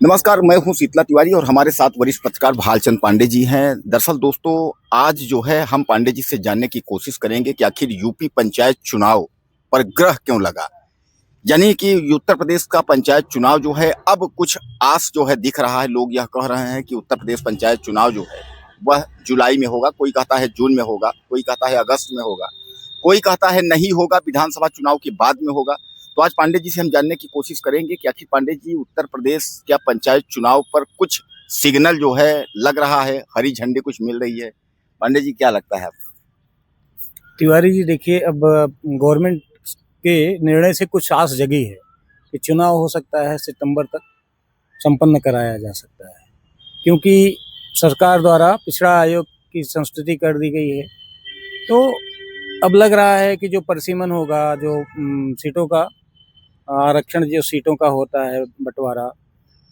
नमस्कार, मैं हूं शीतला तिवारी और हमारे साथ वरिष्ठ पत्रकार भालचंद पांडे जी हैं। दरअसल दोस्तों, आज जो है हम पांडे जी से जानने की कोशिश करेंगे कि आखिर यूपी पंचायत चुनाव पर ग्रह क्यों लगा। यानी कि उत्तर प्रदेश का पंचायत चुनाव जो है अब कुछ आस जो है दिख रहा है। लोग यह कह रहे हैं कि उत्तर प्रदेश पंचायत चुनाव जो है वह जुलाई में होगा, कोई कहता है जून में होगा, कोई कहता है अगस्त में होगा, कोई कहता है नहीं होगा, विधानसभा चुनाव के बाद में होगा। तो आज पांडे जी से हम जानने की कोशिश करेंगे कि आखिर पांडे जी उत्तर प्रदेश क्या पंचायत चुनाव पर कुछ सिग्नल जो है लग रहा है, हरी झंडी कुछ मिल रही है। पांडे जी क्या लगता है आपको? तिवारी जी देखिए, अब गवर्नमेंट के निर्णय से कुछ आस जगी है कि चुनाव हो सकता है सितंबर तक संपन्न कराया जा सकता है, क्योंकि सरकार द्वारा पिछड़ा आयोग की संस्तुति कर दी गई है। तो अब लग रहा है कि जो परिसीमन होगा, जो सीटों का आरक्षण, जो सीटों का होता है बंटवारा,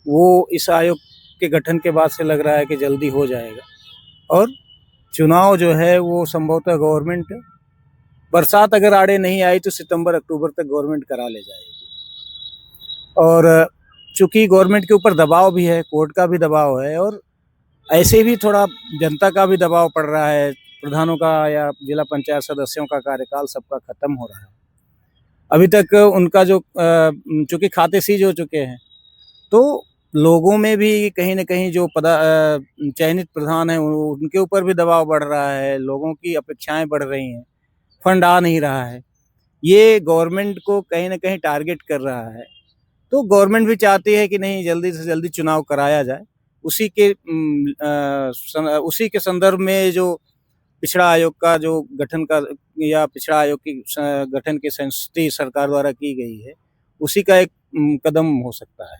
वो इस आयोग के गठन के बाद से लग रहा है कि जल्दी हो जाएगा। और चुनाव जो है वो संभवतः गवर्नमेंट, बरसात अगर आड़े नहीं आई तो सितंबर अक्टूबर तक गवर्नमेंट करा ले जाएगी। और चूंकि गवर्नमेंट के ऊपर दबाव भी है, कोर्ट का भी दबाव है, और ऐसे भी थोड़ा जनता का भी दबाव पड़ रहा है। प्रधानों का या जिला पंचायत सदस्यों का कार्यकाल सबका खत्म हो रहा है। अभी तक उनका जो चूंकि खाते सीज हो चुके हैं, तो लोगों में भी कहीं ना कहीं जो चयनित प्रधान है उनके ऊपर भी दबाव बढ़ रहा है। लोगों की अपेक्षाएं बढ़ रही हैं, फंड आ नहीं रहा है। ये गवर्नमेंट को कहीं ना कहीं टारगेट कर रहा है। तो गवर्नमेंट भी चाहती है कि नहीं, जल्दी से जल्दी चुनाव कराया जाए। उसी के संदर्भ में जो पिछड़ा आयोग का जो गठन का, या पिछड़ा आयोग की गठन की संस्तुति सरकार द्वारा की गई है, उसी का एक कदम हो सकता है।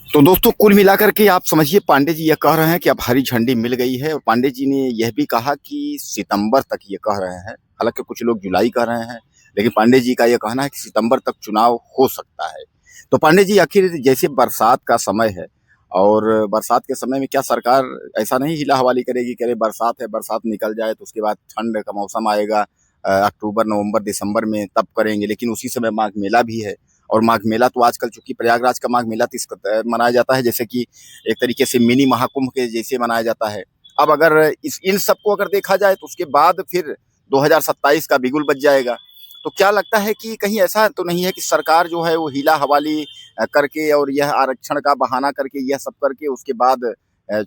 तो दोस्तों, कुल मिलाकर के आप समझिए पांडे जी यह कह रहे हैं कि अब हरी झंडी मिल गई है, और पांडे जी ने यह भी कहा कि सितंबर तक ये कह रहे हैं। हालांकि कुछ लोग जुलाई कह रहे हैं, लेकिन पांडे जी का यह कहना है कि सितंबर तक चुनाव हो सकता है। तो पांडे जी, आखिर जैसे बरसात का समय है, और बरसात के समय में क्या सरकार ऐसा नहीं हिला हवाली करेगी कि अरे बरसात है, बरसात निकल जाए तो उसके बाद ठंड का मौसम आएगा, अक्टूबर नवंबर दिसंबर में, तब करेंगे। लेकिन उसी समय माघ मेला भी है, और माघ मेला तो आजकल चूंकि प्रयागराज का माघ मेला मनाया जाता है, जैसे कि एक तरीके से मिनी महाकुंभ के जैसे मनाया जाता है। अब अगर इन सबको अगर देखा जाए तो उसके बाद फिर 2027 का बिगुल बज जाएगा। तो क्या लगता है कि कहीं ऐसा तो नहीं है कि सरकार जो है वो हीला हवाली करके और यह आरक्षण का बहाना करके, यह सब करके उसके बाद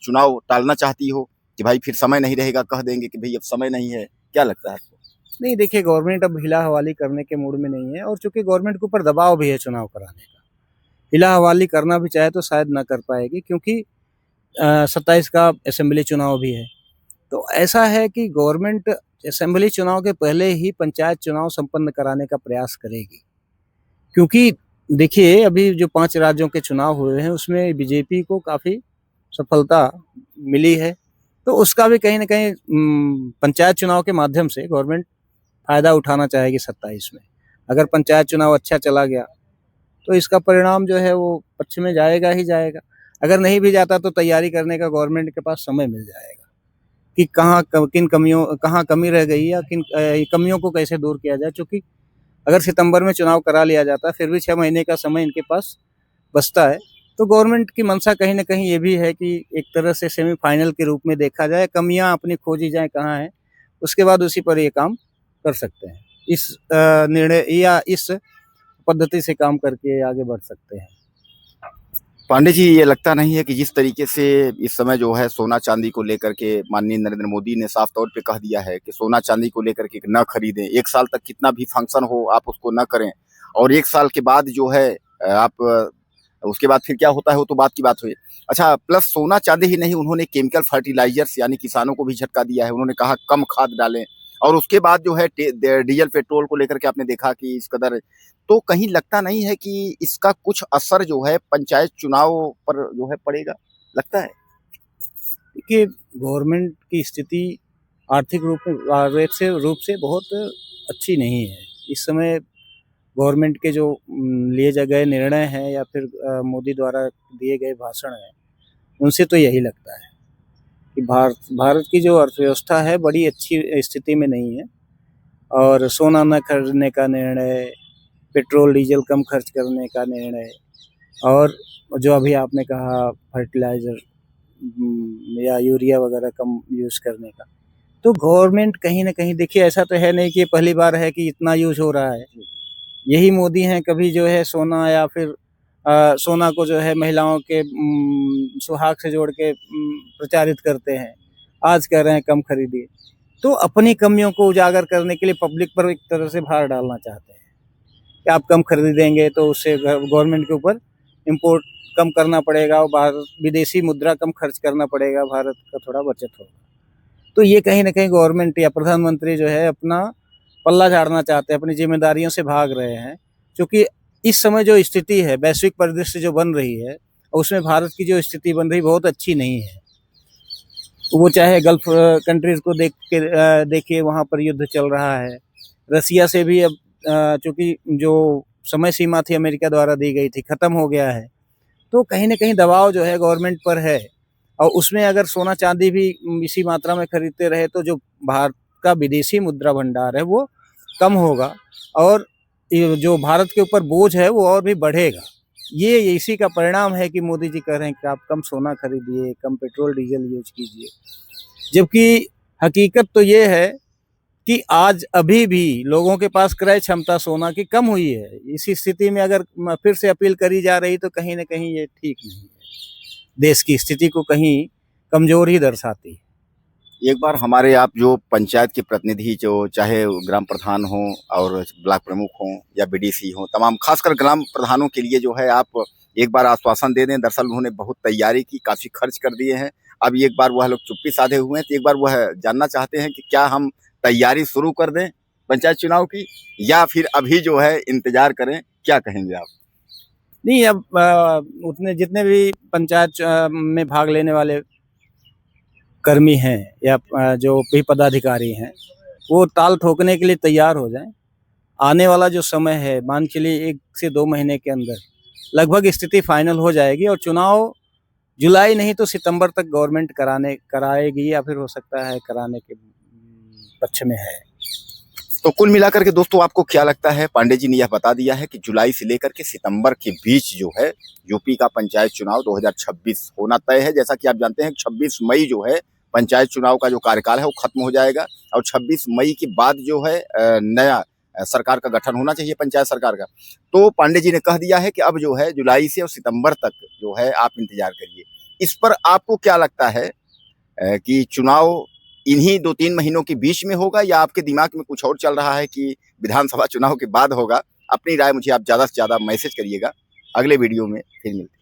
चुनाव टालना चाहती हो कि भाई फिर समय नहीं रहेगा, कह देंगे कि भाई अब समय नहीं है। क्या लगता है आपको? नहीं देखिए, गवर्नमेंट अब हिला हवाली करने के मूड में नहीं है, और चूंकि गवर्नमेंट के ऊपर दबाव भी है चुनाव कराने का। हिला हवाली करना भी चाहे तो शायद ना कर पाएगी, क्योंकि 27 का असेंबली चुनाव भी है। तो ऐसा है कि गवर्नमेंट असेंबली चुनाव के पहले ही पंचायत चुनाव संपन्न कराने का प्रयास करेगी, क्योंकि देखिए अभी जो 5 राज्यों के चुनाव हुए हैं उसमें बीजेपी को काफ़ी सफलता मिली है। तो उसका भी कहीं ना कहीं पंचायत चुनाव के माध्यम से गवर्नमेंट फायदा उठाना चाहेगी 27 में। अगर पंचायत चुनाव अच्छा चला गया तो इसका परिणाम जो है वो पक्ष में जाएगा ही जाएगा। अगर नहीं भी जाता तो तैयारी करने का गवर्नमेंट के पास समय मिल जाएगा कि कहाँ कमी रह गई, या किन कमियों को कैसे दूर किया जाए। क्योंकि अगर सितंबर में चुनाव करा लिया जाता फिर भी 6 महीने का समय इनके पास बचता है। तो गवर्नमेंट की मंशा कहीं ना कहीं ये भी है कि एक तरह से सेमीफाइनल के रूप में देखा जाए, कमियां अपनी खोजी जाए कहाँ हैं, उसके बाद उसी पर ये काम कर सकते हैं। इस निर्णय या इस पद्धति से काम करके आगे बढ़ सकते हैं। पांडे जी, ये लगता नहीं है कि जिस तरीके से इस समय जो है सोना चांदी को लेकर के माननीय नरेंद्र मोदी ने साफ तौर पे कह दिया है कि सोना चांदी को लेकर के न खरीदें, 1 साल तक कितना भी फंक्शन हो आप उसको न करें, और 1 साल के बाद जो है आप उसके बाद फिर क्या होता है वो तो बात की बात हुई। अच्छा, प्लस सोना चांदी ही नहीं, उन्होंने केमिकल फर्टिलाइजर्स यानी किसानों को भी झटका दिया है। उन्होंने कहा कम खाद डालें, और उसके बाद जो है डीजल पेट्रोल को लेकर के आपने देखा कि इस कदर। तो कहीं लगता नहीं है कि इसका कुछ असर जो है पंचायत चुनाव पर जो है पड़ेगा, लगता है? देखिए, गवर्नमेंट की स्थिति आर्थिक रूप से बहुत अच्छी नहीं है इस समय। गवर्नमेंट के जो लिए गए निर्णय हैं, या फिर मोदी द्वारा दिए गए भाषण हैं, उनसे तो यही लगता है कि भारत की जो अर्थव्यवस्था है बड़ी अच्छी स्थिति में नहीं है। और सोना न खरीदने का निर्णय, पेट्रोल डीजल कम खर्च करने का निर्णय, और जो अभी आपने कहा फर्टिलाइज़र या यूरिया वगैरह कम यूज़ करने का, तो गवर्नमेंट कहीं न कहीं देखिए ऐसा तो है नहीं कि ये पहली बार है कि इतना यूज़ हो रहा है। यही मोदी हैं कभी जो है सोना या फिर सोना को जो है महिलाओं के सुहाग से जोड़ के प्रचारित करते हैं। आज कह रहे हैं कम खरीदिए। तो अपनी कमियों को उजागर करने के लिए पब्लिक पर एक तरह से भार डालना चाहते हैं कि आप कम खरीदेंगे तो उससे गवर्नमेंट के ऊपर इम्पोर्ट कम करना पड़ेगा और बाहर विदेशी मुद्रा कम खर्च करना पड़ेगा, भारत का थोड़ा बचत होगा। तो ये कहीं न कहीं गवर्नमेंट या प्रधानमंत्री जो है अपना पल्ला झाड़ना चाहते हैं, अपनी ज़िम्मेदारियों से भाग रहे हैं। क्योंकि इस समय जो स्थिति है, वैश्विक परिदृश्य जो बन रही है, उसमें भारत की जो स्थिति बन रही है बहुत अच्छी नहीं है। वो चाहे गल्फ कंट्रीज़ को देखिए वहाँ पर युद्ध चल रहा है। रसिया से भी अब चूँकि जो समय सीमा थी अमेरिका द्वारा दी गई थी, ख़त्म हो गया है। तो कहीं न कहीं दबाव जो है गवर्नमेंट पर है और उसमें अगर सोना-चांदी भी इसी मात्रा में खरीदते रहे तो जो भारत का विदेशी मुद्रा भंडार है वो कम होगा और ये जो भारत के ऊपर बोझ है वो और भी बढ़ेगा। ये इसी का परिणाम है कि मोदी जी कह रहे हैं कि आप कम सोना खरीदिए, कम पेट्रोल डीज़ल यूज़ कीजिए। जबकि हकीकत तो ये है कि आज अभी भी लोगों के पास क्रय क्षमता सोना की कम हुई है। इसी स्थिति में अगर फिर से अपील करी जा रही तो कहीं न कहीं ये ठीक नहीं है। देश की स्थिति को कहीं कमज़ोर ही दर्शाती है। एक बार हमारे आप जो पंचायत के प्रतिनिधि जो चाहे ग्राम प्रधान हों और ब्लॉक प्रमुख हों या बीडीसी हों, तमाम खासकर ग्राम प्रधानों के लिए जो है आप एक बार आश्वासन दे दें। दरअसल उन्होंने बहुत तैयारी की, काफ़ी खर्च कर दिए हैं। अब एक बार वह लोग चुप्पी साधे हुए हैं, तो एक बार वह जानना चाहते हैं कि क्या हम तैयारी शुरू कर दें पंचायत चुनाव की या फिर अभी जो है इंतज़ार करें? क्या कहेंगे आप? नहीं अब उतने जितने भी पंचायत में भाग लेने वाले कर्मी हैं या जो भी पदाधिकारी हैं, वो ताल ठोकने के लिए तैयार हो जाएँ। आने वाला जो समय है मान के लिए 1 से 2 महीने के अंदर लगभग स्थिति फाइनल हो जाएगी और चुनाव जुलाई नहीं तो सितंबर तक गवर्नमेंट कराएगी या फिर हो सकता है कराने के पक्ष में है। तो कुल मिलाकर के दोस्तों आपको क्या लगता है? पांडे जी ने यह बता दिया है कि जुलाई से लेकर के सितंबर के बीच जो है यूपी का पंचायत चुनाव 2026 होना तय है। जैसा कि आप जानते हैं 26 मई जो है पंचायत चुनाव का जो कार्यकाल है वो खत्म हो जाएगा और 26 मई के बाद जो है नया सरकार का गठन होना चाहिए, पंचायत सरकार का। तो पांडे जी ने कह दिया है कि अब जो है जुलाई से और सितंबर तक जो है आप इंतजार करिए। इस पर आपको क्या लगता है कि चुनाव इन्हीं 2-3 महीनों के बीच में होगा या आपके दिमाग में कुछ और चल रहा है कि विधानसभा चुनाव के बाद होगा? अपनी राय मुझे आप ज़्यादा से ज़्यादा मैसेज करिएगा। अगले वीडियो में फिर मिलते हैं।